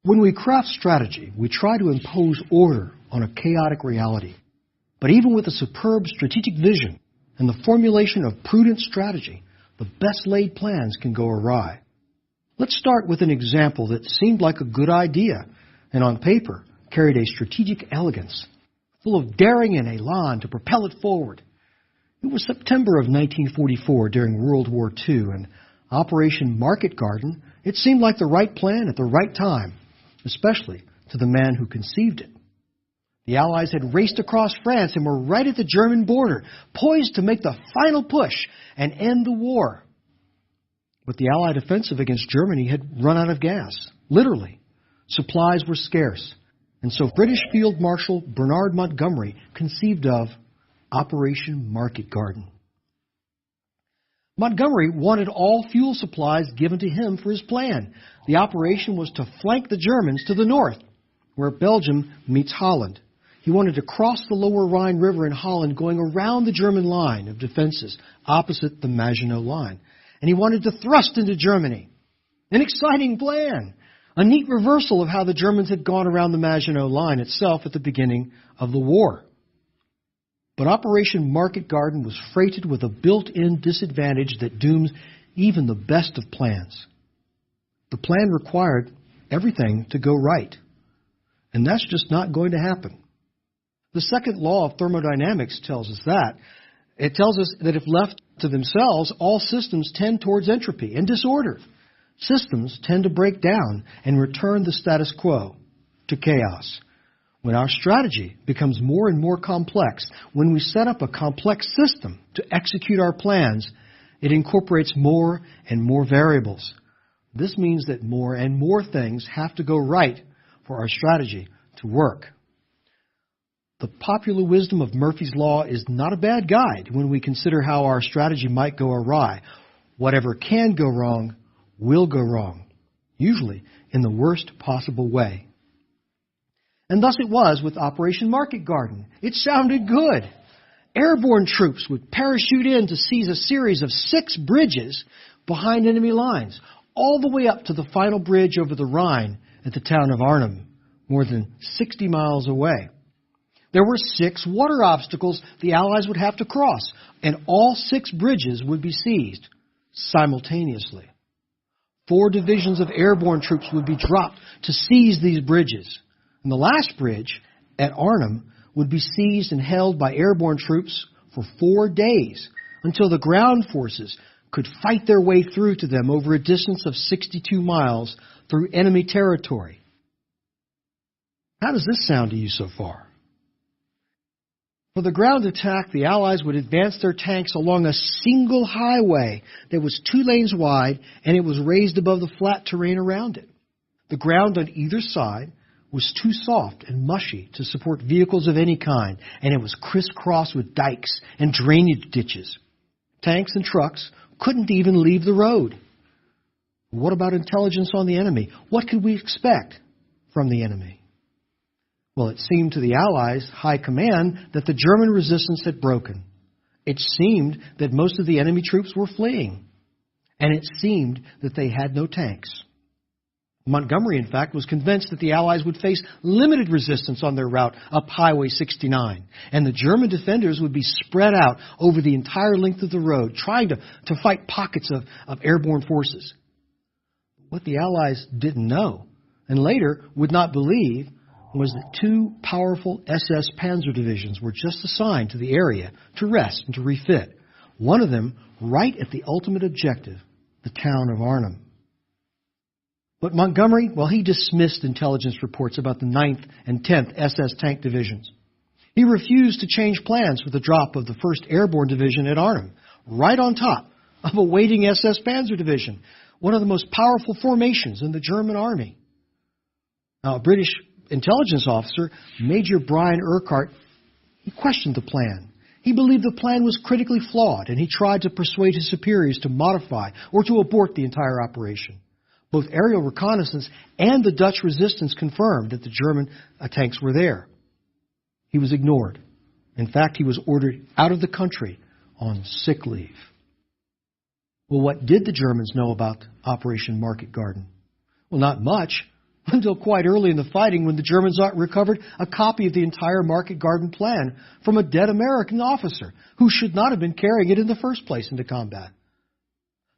When we craft strategy, we try to impose order on a chaotic reality. But even with a superb strategic vision and the formulation of prudent strategy, the best laid plans can go awry. Let's start with an example that seemed like a good idea and on paper carried a strategic elegance, full of daring and elan to propel it forward. It was September of 1944 during World War II, and Operation Market Garden, it seemed like the right plan at the right time, especially to the man who conceived it. The Allies had raced across France and were right at the German border, poised to make the final push and end the war. But the Allied offensive against Germany had run out of gas, literally. Supplies were scarce, and so British Field Marshal Bernard Montgomery conceived of Operation Market Garden. Montgomery wanted all fuel supplies given to him for his plan. The operation was to flank the Germans to the north, where Belgium meets Holland. He wanted to cross the lower Rhine River in Holland, going around the German line of defenses opposite the Maginot Line. And he wanted to thrust into Germany. An exciting plan. A neat reversal of how the Germans had gone around the Maginot Line itself at the beginning of the war. But Operation Market Garden was freighted with a built-in disadvantage that dooms even the best of plans. The plan required everything to go right. And that's just not going to happen. The second law of thermodynamics tells us that. It tells us that if left to themselves, all systems tend towards entropy and disorder. Systems tend to break down and return the status quo to chaos. When our strategy becomes more and more complex, when we set up a complex system to execute our plans, it incorporates more and more variables. This means that more and more things have to go right for our strategy to work. The popular wisdom of Murphy's Law is not a bad guide when we consider how our strategy might go awry. Whatever can go wrong will go wrong, usually in the worst possible way. And thus it was with Operation Market Garden. It sounded good. Airborne troops would parachute in to seize a series of 6 bridges behind enemy lines, all the way up to the final bridge over the Rhine at the town of Arnhem, more than 60 miles away. There were 6 water obstacles the Allies would have to cross, and all 6 bridges would be seized simultaneously. 4 divisions of airborne troops would be dropped to seize these bridges. And the last bridge, at Arnhem, would be seized and held by airborne troops for 4 days until the ground forces could fight their way through to them over a distance of 62 miles through enemy territory. How does this sound to you so far? For the ground attack, the Allies would advance their tanks along a single highway that was 2 lanes wide, and it was raised above the flat terrain around it. The ground on either side was too soft and mushy to support vehicles of any kind, and it was crisscrossed with dikes and drainage ditches. Tanks and trucks couldn't even leave the road. What about intelligence on the enemy? What could we expect from the enemy? Well, it seemed to the Allies' high command that the German resistance had broken. It seemed that most of the enemy troops were fleeing. And it seemed that they had no tanks. Montgomery, in fact, was convinced that the Allies would face limited resistance on their route up Highway 69, and the German defenders would be spread out over the entire length of the road, trying to fight pockets of airborne forces. What the Allies didn't know, and later would not believe, was that 2 powerful SS Panzer divisions were just assigned to the area to rest and to refit, one of them right at the ultimate objective, the town of Arnhem. But Montgomery, well, he dismissed intelligence reports about the 9th and 10th SS Tank Divisions. He refused to change plans for the drop of the 1st Airborne Division at Arnhem, right on top of a waiting SS Panzer Division, one of the most powerful formations in the German army. Now, a British intelligence officer, Major Brian Urquhart, he questioned the plan. He believed the plan was critically flawed, and he tried to persuade his superiors to modify or to abort the entire operation. Both aerial reconnaissance and the Dutch resistance confirmed that the German tanks were there. He was ignored. In fact, he was ordered out of the country on sick leave. Well, what did the Germans know about Operation Market Garden? Well, not much. until quite early in the fighting when the Germans recovered a copy of the entire Market Garden Plan from a dead American officer who should not have been carrying it in the first place into combat.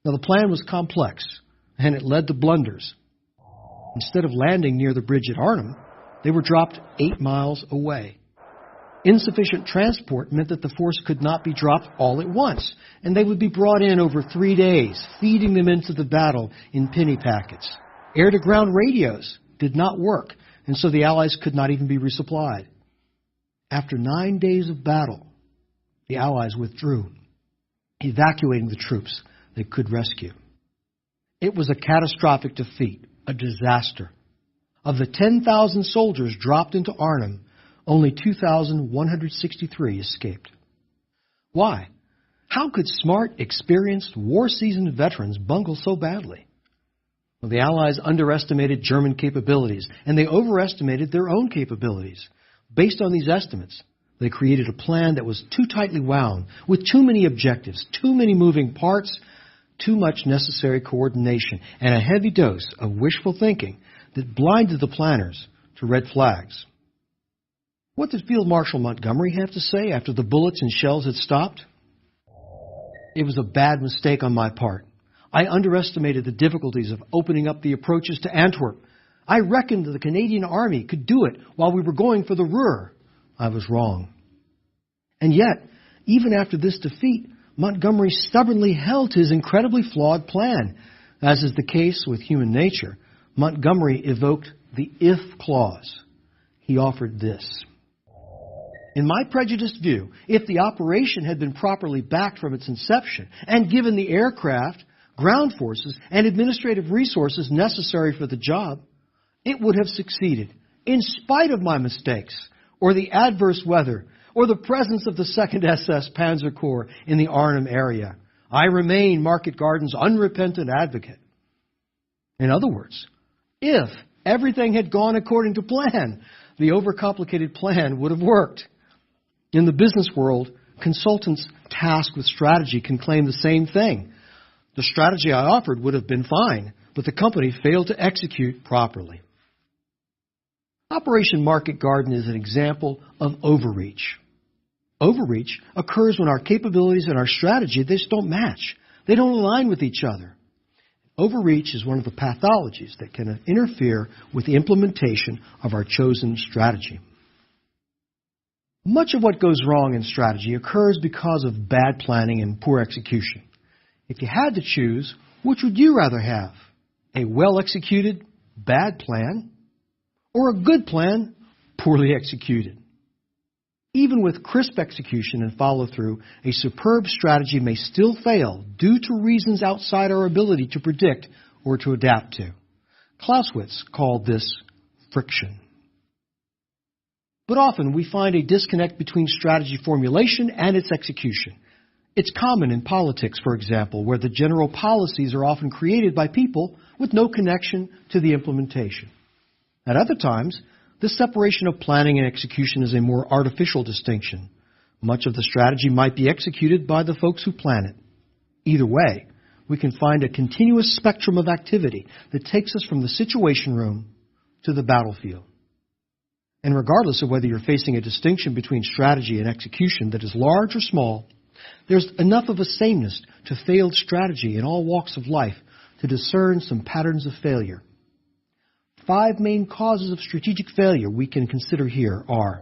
Now, the plan was complex, and it led to blunders. Instead of landing near the bridge at Arnhem, they were dropped 8 miles away. Insufficient transport meant that the force could not be dropped all at once, and they would be brought in over 3 days, feeding them into the battle in penny packets. Air-to-ground radios did not work, and so the Allies could not even be resupplied. After 9 days of battle, the Allies withdrew, evacuating the troops they could rescue. It was a catastrophic defeat, a disaster. Of the 10,000 soldiers dropped into Arnhem, only 2,163 escaped. Why? How could smart, experienced, war-seasoned veterans bungle so badly? Well, the Allies underestimated German capabilities, and they overestimated their own capabilities. Based on these estimates, they created a plan that was too tightly wound, with too many objectives, too many moving parts, too much necessary coordination, and a heavy dose of wishful thinking that blinded the planners to red flags. What did Field Marshal Montgomery have to say after the bullets and shells had stopped? It was a bad mistake on my part. I underestimated the difficulties of opening up the approaches to Antwerp. I reckoned that the Canadian Army could do it while we were going for the Ruhr. I was wrong. And yet, even after this defeat, Montgomery stubbornly held to his incredibly flawed plan. As is the case with human nature, Montgomery evoked the if clause. He offered this. In my prejudiced view, if the operation had been properly backed from its inception and given the aircraft, ground forces, and administrative resources necessary for the job, it would have succeeded, in spite of my mistakes, or the adverse weather, or the presence of the 2nd SS Panzer Corps in the Arnhem area. I remain Market Garden's unrepentant advocate. In other words, if everything had gone according to plan, the overcomplicated plan would have worked. In the business world, consultants tasked with strategy can claim the same thing. The strategy I offered would have been fine, but the company failed to execute properly. Operation Market Garden is an example of overreach. Overreach occurs when our capabilities and our strategy, they just don't match. They don't align with each other. Overreach is one of the pathologies that can interfere with the implementation of our chosen strategy. Much of what goes wrong in strategy occurs because of bad planning and poor execution. If you had to choose, which would you rather have? A well-executed, bad plan, or a good plan, poorly executed? Even with crisp execution and follow-through, a superb strategy may still fail due to reasons outside our ability to predict or to adapt to. Clausewitz called this friction. But often we find a disconnect between strategy formulation and its execution. It's common in politics, for example, where the general policies are often created by people with no connection to the implementation. At other times, this separation of planning and execution is a more artificial distinction. Much of the strategy might be executed by the folks who plan it. Either way, we can find a continuous spectrum of activity that takes us from the situation room to the battlefield. And regardless of whether you're facing a distinction between strategy and execution that is large or small, there's enough of a sameness to failed strategy in all walks of life to discern some patterns of failure. 5 main causes of strategic failure we can consider here are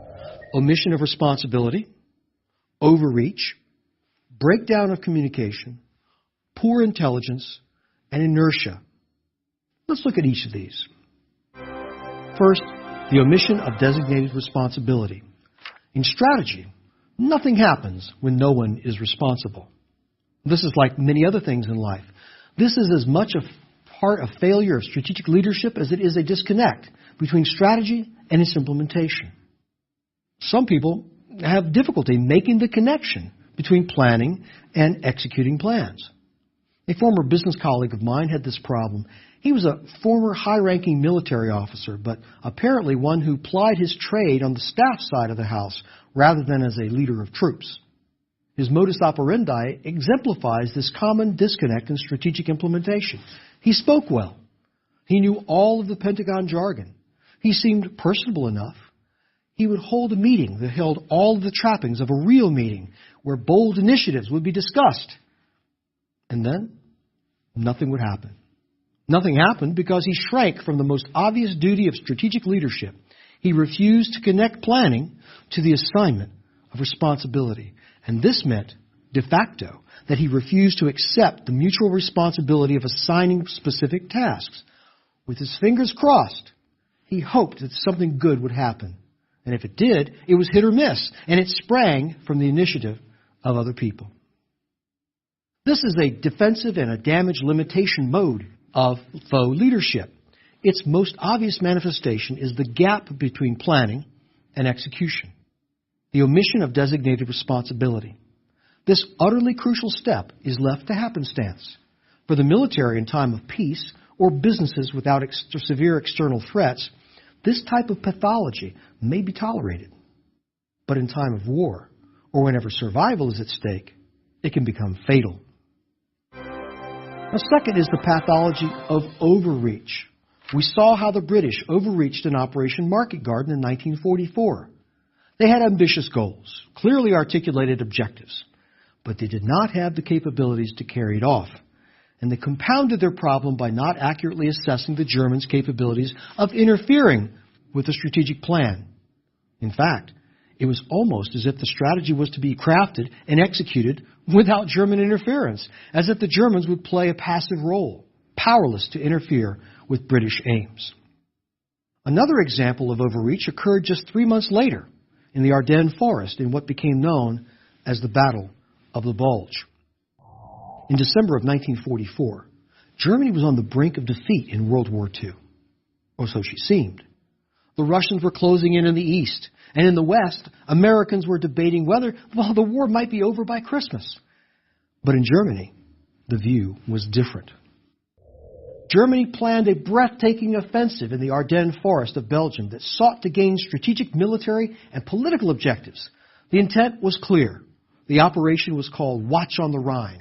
omission of responsibility, overreach, breakdown of communication, poor intelligence, and inertia. Let's look at each of these. First, the omission of designated responsibility. In strategy, nothing happens when no one is responsible. This is like many other things in life. This is as much a part of failure of strategic leadership as it is a disconnect between strategy and its implementation. Some people have difficulty making the connection between planning and executing plans. A former business colleague of mine had this problem. He was a former high-ranking military officer, but apparently one who plied his trade on the staff side of the house rather than as a leader of troops. His modus operandi exemplifies this common disconnect in strategic implementation. He spoke well. He knew all of the Pentagon jargon. He seemed personable enough. He would hold a meeting that held all of the trappings of a real meeting where bold initiatives would be discussed. And then, nothing would happen. Nothing happened because he shrank from the most obvious duty of strategic leadership. He refused to connect planning to the assignment of responsibility. And this meant, de facto, that he refused to accept the mutual responsibility of assigning specific tasks. With his fingers crossed, he hoped that something good would happen. And if it did, it was hit or miss, and it sprang from the initiative of other people. This is a defensive and a damage limitation mode of faux leadership. Its most obvious manifestation is the gap between planning and execution, the omission of designated responsibility. This utterly crucial step is left to happenstance. For the military in time of peace or businesses without severe external threats, this type of pathology may be tolerated. But in time of war, or whenever survival is at stake, it can become fatal. The second is the pathology of overreach. We saw how the British overreached in Operation Market Garden in 1944. They had ambitious goals, clearly articulated objectives, but they did not have the capabilities to carry it off. And they compounded their problem by not accurately assessing the Germans' capabilities of interfering with the strategic plan. In fact, it was almost as if the strategy was to be crafted and executed without German interference, as if the Germans would play a passive role, powerless to interfere with British aims. Another example of overreach occurred just 3 months later in the Ardennes forest in what became known as the Battle of the Bulge. In December of 1944, Germany was on the brink of defeat in World War II. Or so she seemed. The Russians were closing in the east, and in the west, Americans were debating whether, the war might be over by Christmas. But in Germany, the view was different. Germany planned a breathtaking offensive in the Ardennes forest of Belgium that sought to gain strategic military and political objectives. The intent was clear. The operation was called Watch on the Rhine.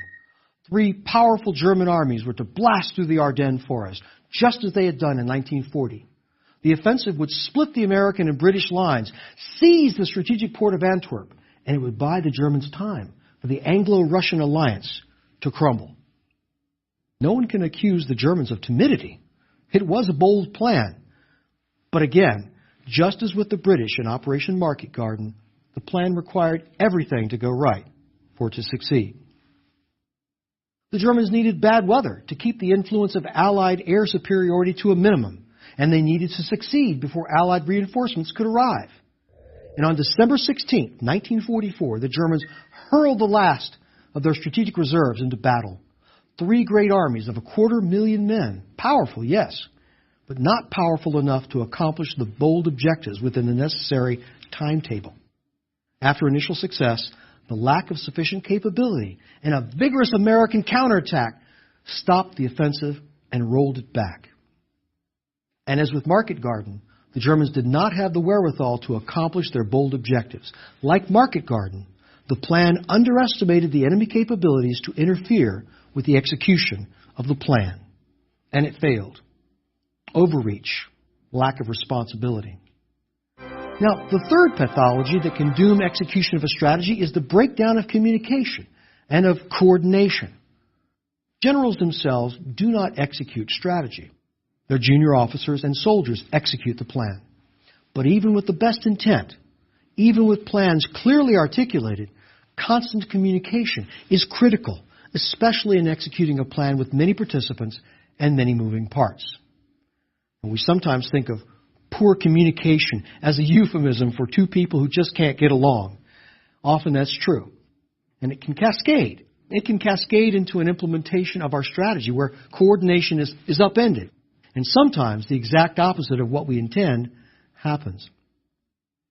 3 powerful German armies were to blast through the Ardennes forest, just as they had done in 1940. The offensive would split the American and British lines, seize the strategic port of Antwerp, and it would buy the Germans time for the Anglo-Russian alliance to crumble. No one can accuse the Germans of timidity. It was a bold plan. But again, just as with the British in Operation Market Garden, the plan required everything to go right for it to succeed. The Germans needed bad weather to keep the influence of Allied air superiority to a minimum, and they needed to succeed before Allied reinforcements could arrive. And on December 16, 1944, the Germans hurled the last of their strategic reserves into battle. 3 great armies of 250,000 men, powerful, yes, but not powerful enough to accomplish the bold objectives within the necessary timetable. After initial success, the lack of sufficient capability and a vigorous American counterattack stopped the offensive and rolled it back. And as with Market Garden, the Germans did not have the wherewithal to accomplish their bold objectives. Like Market Garden, the plan underestimated the enemy capabilities to interfere with the execution of the plan. And it failed. Overreach, lack of responsibility. Now, the third pathology that can doom execution of a strategy is the breakdown of communication and of coordination. Generals themselves do not execute strategy. Their junior officers and soldiers execute the plan. But even with the best intent, even with plans clearly articulated, constant communication is critical, especially in executing a plan with many participants and many moving parts. And we sometimes think of poor communication as a euphemism for 2 people who just can't get along. Often that's true. And it can cascade. It can cascade into an implementation of our strategy where coordination is upended. And sometimes the exact opposite of what we intend happens.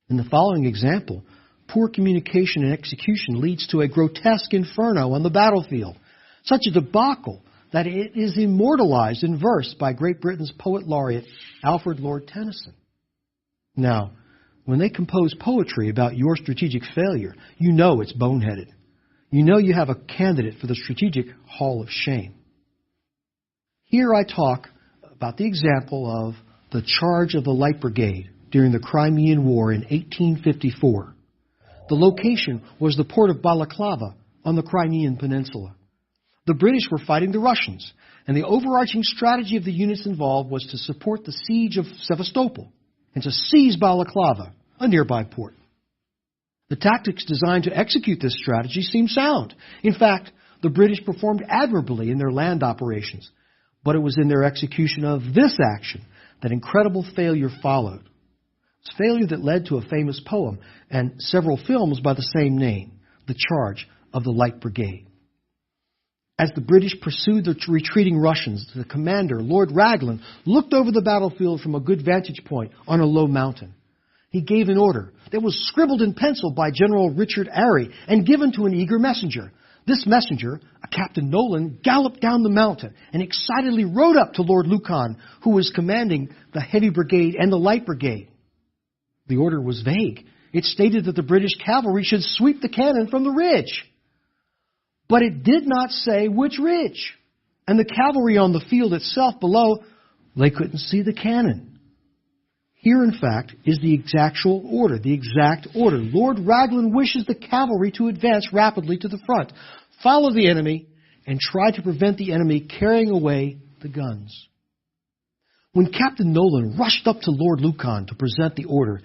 In the following example, poor communication and execution leads to a grotesque inferno on the battlefield, such a debacle that it is immortalized in verse by Great Britain's poet laureate Alfred Lord Tennyson. Now, when they compose poetry about your strategic failure, you know it's boneheaded. You know you have a candidate for the strategic hall of shame. Here I talk about the example of the charge of the Light Brigade during the Crimean War in 1854. The location was the port of Balaclava on the Crimean Peninsula. The British were fighting the Russians, and the overarching strategy of the units involved was to support the siege of Sevastopol and to seize Balaclava, a nearby port. The tactics designed to execute this strategy seemed sound. In fact, the British performed admirably in their land operations, but it was in their execution of this action that incredible failure followed. It's failure that led to a famous poem and several films by the same name, The Charge of the Light Brigade. As the British pursued the retreating Russians, the commander, Lord Raglan, looked over the battlefield from a good vantage point on a low mountain. He gave an order that was scribbled in pencil by General Richard Arey and given to an eager messenger. This messenger, a Captain Nolan, galloped down the mountain and excitedly rode up to Lord Lucan, who was commanding the Heavy Brigade and the Light Brigade. The order was vague. It stated that the British cavalry should sweep the cannon from the ridge. But it did not say which ridge. And the cavalry on the field itself below, they couldn't see the cannon. Here, in fact, is the exact order. Lord Raglan wishes the cavalry to advance rapidly to the front, follow the enemy, and try to prevent the enemy carrying away the guns. When Captain Nolan rushed up to Lord Lucan to present the order,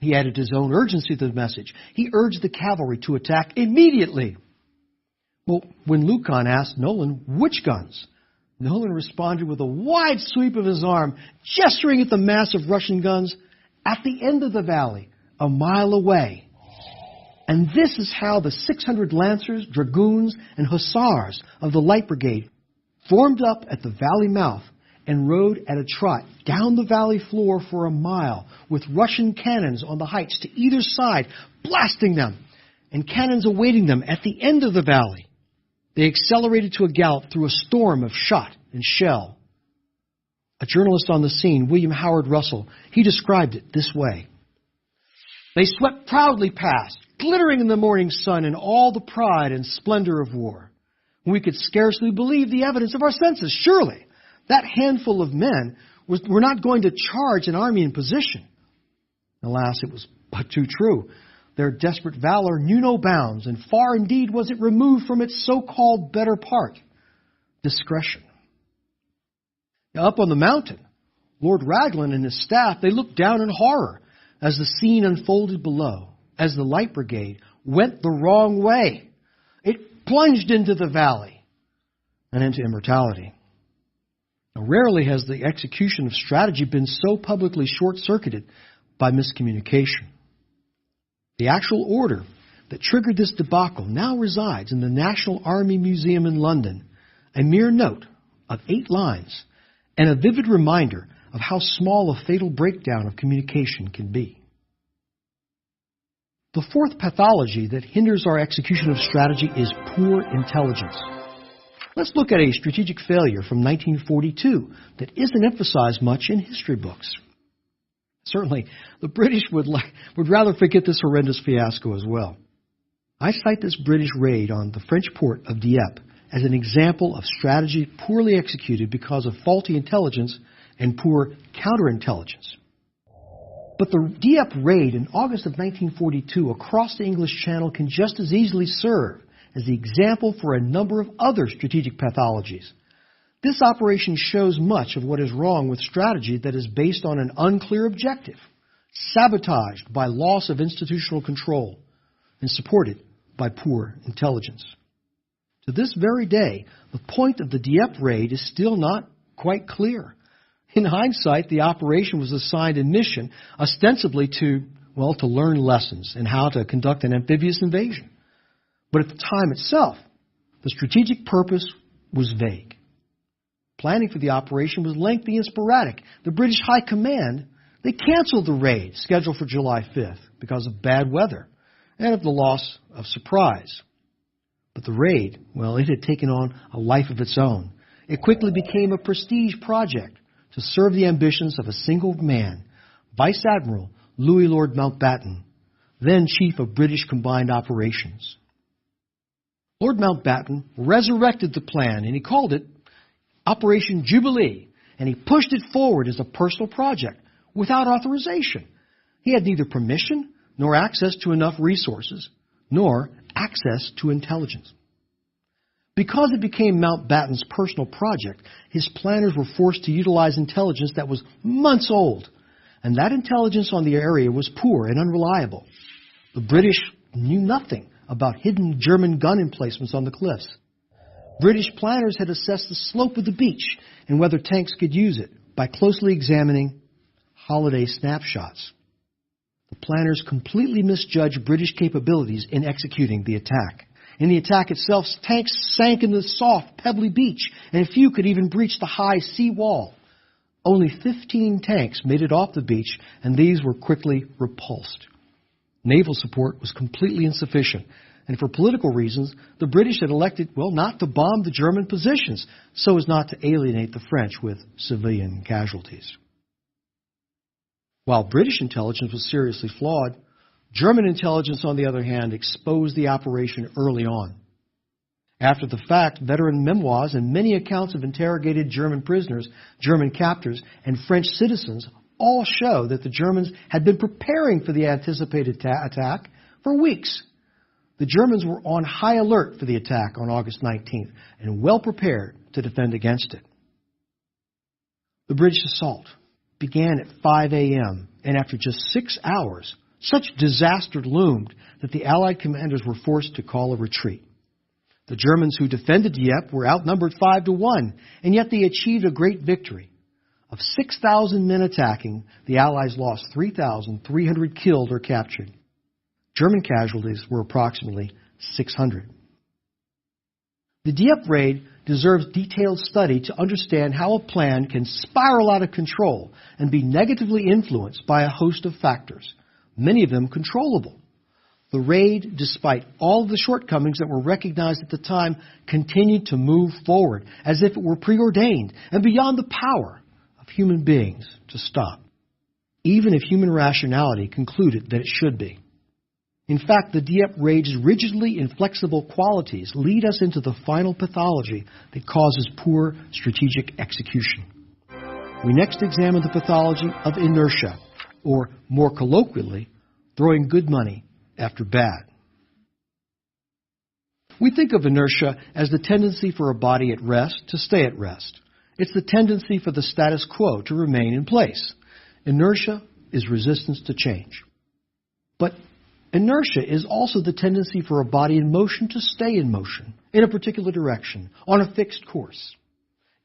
he added his own urgency to the message. He urged the cavalry to attack immediately. Well, when Lucan asked Nolan which guns, Nolan responded with a wide sweep of his arm, gesturing at the mass of Russian guns at the end of the valley, a mile away. And this is how the 600 Lancers, Dragoons, and Hussars of the Light Brigade formed up at the valley mouth and rode at a trot down the valley floor for a mile, with Russian cannons on the heights to either side, blasting them, and cannons awaiting them at the end of the valley. They accelerated to a gallop through a storm of shot and shell. A journalist on the scene, William Howard Russell, he described it this way. They swept proudly past, glittering in the morning sun in all the pride and splendor of war. We could scarcely believe the evidence of our senses. Surely, that handful of men were not going to charge an army in position. Alas, it was but too true. Their desperate valor knew no bounds, and far indeed was it removed from its so-called better part, discretion. Now, up on the mountain, Lord Raglan and his staff, they looked down in horror as the scene unfolded below, as the Light Brigade went the wrong way. It plunged into the valley and into immortality. Now, rarely has the execution of strategy been so publicly short-circuited by miscommunication. The actual order that triggered this debacle now resides in the National Army Museum in London, a mere note of 8 lines and a vivid reminder of how small a fatal breakdown of communication can be. The fourth pathology that hinders our execution of strategy is poor intelligence. Let's look at a strategic failure from 1942 that isn't emphasized much in history books. Certainly, the British would rather forget this horrendous fiasco as well. I cite this British raid on the French port of Dieppe as an example of strategy poorly executed because of faulty intelligence and poor counterintelligence. But the Dieppe raid in August of 1942 across the English Channel can just as easily serve as the example for a number of other strategic pathologies. This operation shows much of what is wrong with strategy that is based on an unclear objective, sabotaged by loss of institutional control, and supported by poor intelligence. To this very day, the point of the Dieppe raid is still not quite clear. In hindsight, the operation was assigned a mission ostensibly to learn lessons in how to conduct an amphibious invasion. But at the time itself, the strategic purpose was vague. Planning for the operation was lengthy and sporadic. The British High Command, they canceled the raid scheduled for July 5th because of bad weather and of the loss of surprise. But the raid, it had taken on a life of its own. It quickly became a prestige project to serve the ambitions of a single man, Vice Admiral Louis Lord Mountbatten, then Chief of British Combined Operations. Lord Mountbatten resurrected the plan, and he called it Operation Jubilee, and he pushed it forward as a personal project without authorization. He had neither permission nor access to enough resources, nor access to intelligence. Because it became Mountbatten's personal project, his planners were forced to utilize intelligence that was months old, and that intelligence on the area was poor and unreliable. The British knew nothing about hidden German gun emplacements on the cliffs. British planners had assessed the slope of the beach and whether tanks could use it by closely examining holiday snapshots. The planners completely misjudged British capabilities in executing the attack. In the attack itself, tanks sank into the soft, pebbly beach, and a few could even breach the high sea wall. Only 15 tanks made it off the beach, and these were quickly repulsed. Naval support was completely insufficient, and for political reasons, the British had elected, not to bomb the German positions, so as not to alienate the French with civilian casualties. While British intelligence was seriously flawed, German intelligence, on the other hand, exposed the operation early on. After the fact, veteran memoirs and many accounts of interrogated German prisoners, German captors, and French citizens all show that the Germans had been preparing for the anticipated attack for weeks. The Germans were on high alert for the attack on August 19th and well prepared to defend against it. The British assault began at 5 a.m., and after just 6 hours, such disaster loomed that the Allied commanders were forced to call a retreat. The Germans who defended Dieppe were outnumbered 5-1, and yet they achieved a great victory. Of 6,000 men attacking, the Allies lost 3,300 killed or captured. German casualties were approximately 600. The Dieppe raid deserves detailed study to understand how a plan can spiral out of control and be negatively influenced by a host of factors, many of them controllable. The raid, despite all of the shortcomings that were recognized at the time, continued to move forward as if it were preordained and beyond the power of human beings to stop, even if human rationality concluded that it should be. In fact, the Dieppe raid's rigidly inflexible qualities lead us into the final pathology that causes poor strategic execution. We next examine the pathology of inertia, or more colloquially, throwing good money after bad. We think of inertia as the tendency for a body at rest to stay at rest. It's the tendency for the status quo to remain in place. Inertia is resistance to change. But inertia is also the tendency for a body in motion to stay in motion, in a particular direction, on a fixed course.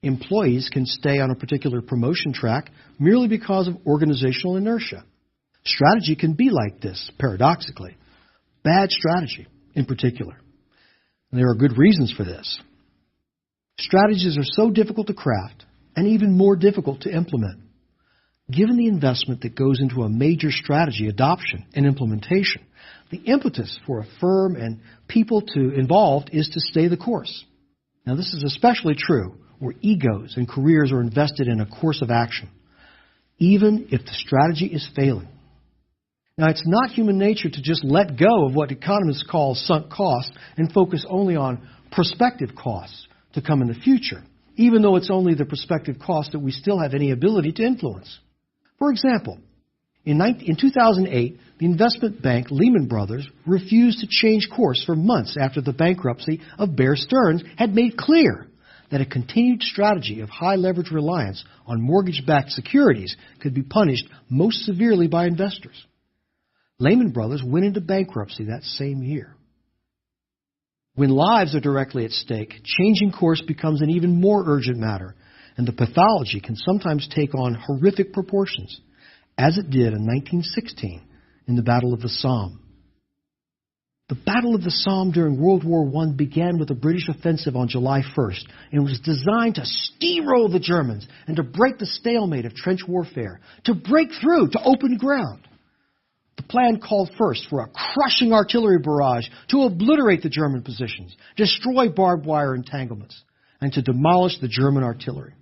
Employees can stay on a particular promotion track merely because of organizational inertia. Strategy can be like this, paradoxically. Bad strategy, in particular. And there are good reasons for this. Strategies are so difficult to craft, and even more difficult to implement. Given the investment that goes into a major strategy adoption and implementation, the impetus for a firm and people involved is to stay the course. Now, this is especially true where egos and careers are invested in a course of action, even if the strategy is failing. Now, it's not human nature to just let go of what economists call sunk costs and focus only on prospective costs to come in the future, even though it's only the prospective cost that we still have any ability to influence. For example, in 2008, the investment bank Lehman Brothers refused to change course for months after the bankruptcy of Bear Stearns had made clear that a continued strategy of high leverage reliance on mortgage-backed securities could be punished most severely by investors. Lehman Brothers went into bankruptcy that same year. When lives are directly at stake, changing course becomes an even more urgent matter, and the pathology can sometimes take on horrific proportions, as it did in 1916 in the Battle of the Somme. The Battle of the Somme during World War I began with a British offensive on July 1st and was designed to steamroll the Germans and to break the stalemate of trench warfare, to break through to open ground. The plan called first for a crushing artillery barrage to obliterate the German positions, destroy barbed wire entanglements, and to demolish the German artillery.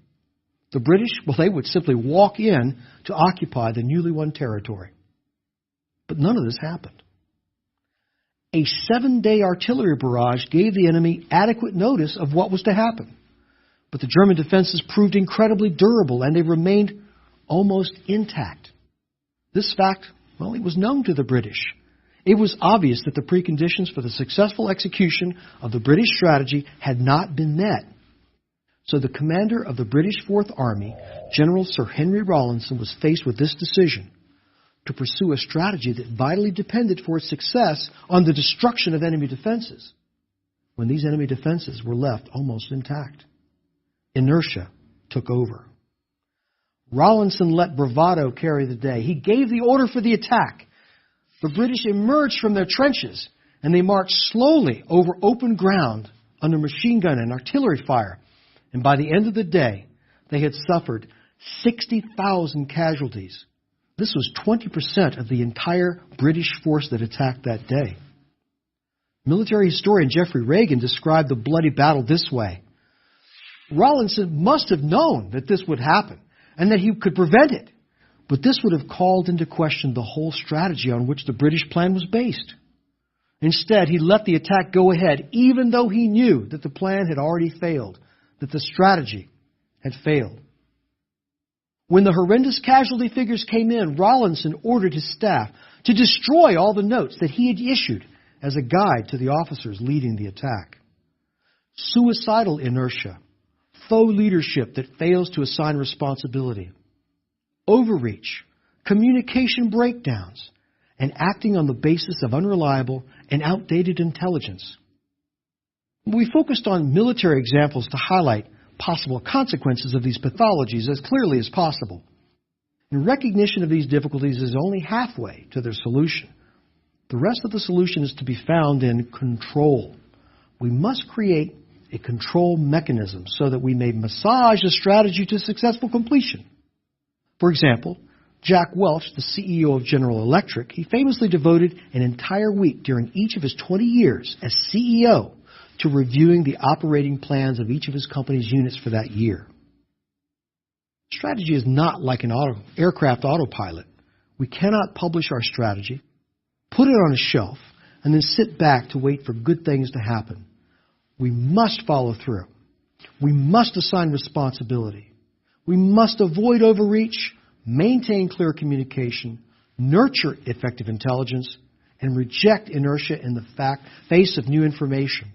The British, they would simply walk in to occupy the newly won territory. But none of this happened. A 7-day artillery barrage gave the enemy adequate notice of what was to happen. But the German defenses proved incredibly durable, and they remained almost intact. This fact, well, it was known to the British. It was obvious that the preconditions for the successful execution of the British strategy had not been met. So the commander of the British Fourth Army, General Sir Henry Rawlinson, was faced with this decision: to pursue a strategy that vitally depended for its success on the destruction of enemy defenses, when these enemy defenses were left almost intact. Inertia took over. Rawlinson let bravado carry the day. He gave the order for the attack. The British emerged from their trenches, and they marched slowly over open ground under machine gun and artillery fire. And by the end of the day, they had suffered 60,000 casualties. This was 20% of the entire British force that attacked that day. Military historian Jeffrey Reagan described the bloody battle this way: Rawlinson must have known that this would happen and that he could prevent it, but this would have called into question the whole strategy on which the British plan was based. Instead, he let the attack go ahead, even though he knew that the plan had already failed, that the strategy had failed. When the horrendous casualty figures came in, Rawlinson ordered his staff to destroy all the notes that he had issued as a guide to the officers leading the attack. Suicidal inertia, faux leadership that fails to assign responsibility, overreach, communication breakdowns, and acting on the basis of unreliable and outdated intelligence. We focused on military examples to highlight possible consequences of these pathologies as clearly as possible. And recognition of these difficulties is only halfway to their solution. The rest of the solution is to be found in control. We must create a control mechanism so that we may massage a strategy to successful completion. For example, Jack Welch, the CEO of General Electric, he famously devoted an entire week during each of his 20 years as CEO to reviewing the operating plans of each of his company's units for that year. Strategy is not like an aircraft autopilot. We cannot publish our strategy, put it on a shelf, and then sit back to wait for good things to happen. We must follow through. We must assign responsibility. We must avoid overreach, maintain clear communication, nurture effective intelligence, and reject inertia in the face of new information.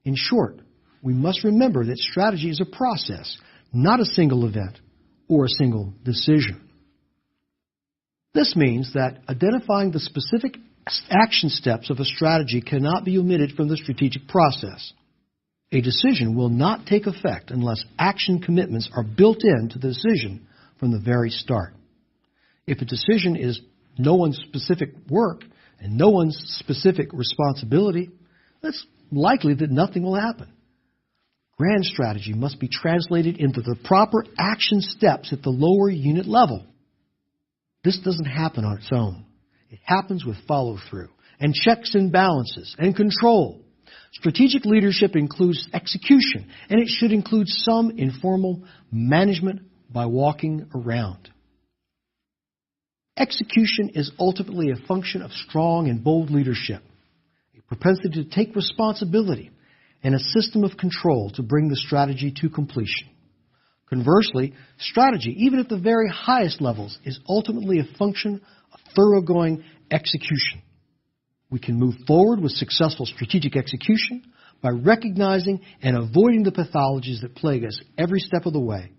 In short, we must remember that strategy is a process, not a single event or a single decision. This means that identifying the specific action steps of a strategy cannot be omitted from the strategic process. A decision will not take effect unless action commitments are built into the decision from the very start. If a decision is no one's specific work and no one's specific responsibility, it's likely that nothing will happen. Grand strategy must be translated into the proper action steps at the lower unit level. This doesn't happen on its own. It happens with follow-through and checks and balances and control. Strategic leadership includes execution, and it should include some informal management by walking around. Execution is ultimately a function of strong and bold leadership, a propensity to take responsibility, and a system of control to bring the strategy to completion. Conversely, strategy, even at the very highest levels, is ultimately a function of thoroughgoing execution. We can move forward with successful strategic execution by recognizing and avoiding the pathologies that plague us every step of the way,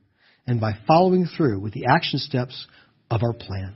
and by following through with the action steps of our plan.